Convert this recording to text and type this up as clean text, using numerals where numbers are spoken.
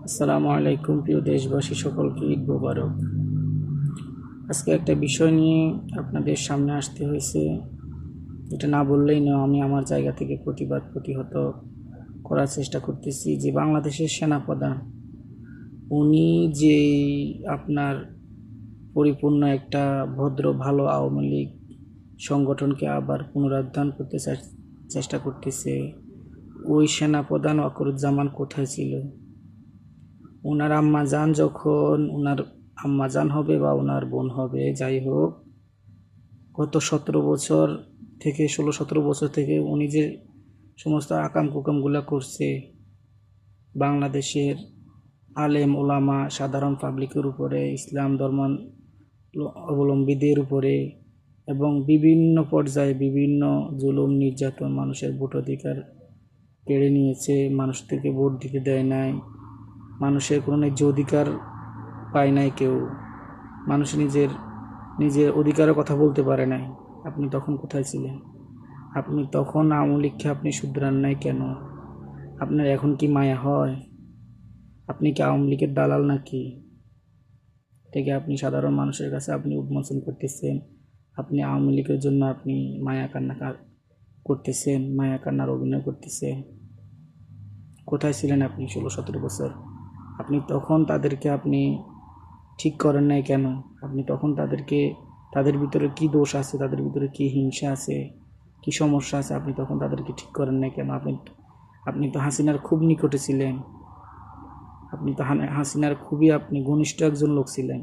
আসসালামু আলাইকুম প্রিয় দেশবাসী, সকলকে ঈদ মোবারক। আজকে একটা বিষয় নিয়ে আপনাদের সামনে আসতে হয়েছে। এটা না বললেই নয়, আমি আমার জায়গা থেকে প্রতিহত করার চেষ্টা করতেছি যে বাংলাদেশের সেনাপ্রধান উনি যে আপনার পরিপূর্ণ একটা ভদ্র ভালো আওয়ামী লীগ সংগঠনকে আবার পুনরুদ্ধার করতে চেষ্টা করতেছে, ওই সেনাপ্রধান ওয়াকারুজ্জামান কোথায় ছিল? ওনার আম্মা যান যখন ওনার আম্মা যান হবে বা ওনার বোন হবে, যাই হোক, গত 17 বছর থেকে 16-17 বছর থেকে উনি যে সমস্ত আকাম কুকামগুলো করছে বাংলাদেশের আলেম ওলামা সাধারণ পাবলিকের উপরে, ইসলাম ধর্ম অবলম্বীদের উপরে, এবং বিভিন্ন পর্যায়ে বিভিন্ন জুলুম নির্যাতন, মানুষের ভোটাধিকার কেড়ে নিয়েছে, মানুষদেরকে ভোট দিতে দেয় নাই, মানুষের কোনো ন্যায্য অধিকার পায় নাই কেউ, মানুষ নিজের অধিকারের কথা বলতে পারে নাই। আপনি তখন কোথায় ছিলেন? আপনি তখন আওয়ামী লীগকে আপনি শুধরান নাই কেন? আপনার এখন কি মায়া হয়? আপনি কি আওয়ামী লীগের দালাল নাকি? থেকে আপনি সাধারণ মানুষের কাছে আপনি উন্মোচন করতেছেন, আপনি আওয়ামী লীগের জন্য আপনি মায়া কান্না করতেছেন, মায়া কান্নার অভিনয় করতেছেন। কোথায় ছিলেন আপনি 16-17 বছর? আপনি তখন তাদেরকে আপনি ঠিক করেন নাই কেন? আপনি তখন তাদের ভিতরে কি দোষ আছে, তাদের ভিতরে কি হিংসা আছে, কি সমস্যা আছে, আপনি তখন তাদেরকে ঠিক করেন নাই কেন? আপনি তো হাসিনার খুব নিকটে ছিলেন, আপনি তো হাসিনার খুবই আপনি ঘনিষ্ঠ একজন লোক ছিলেন।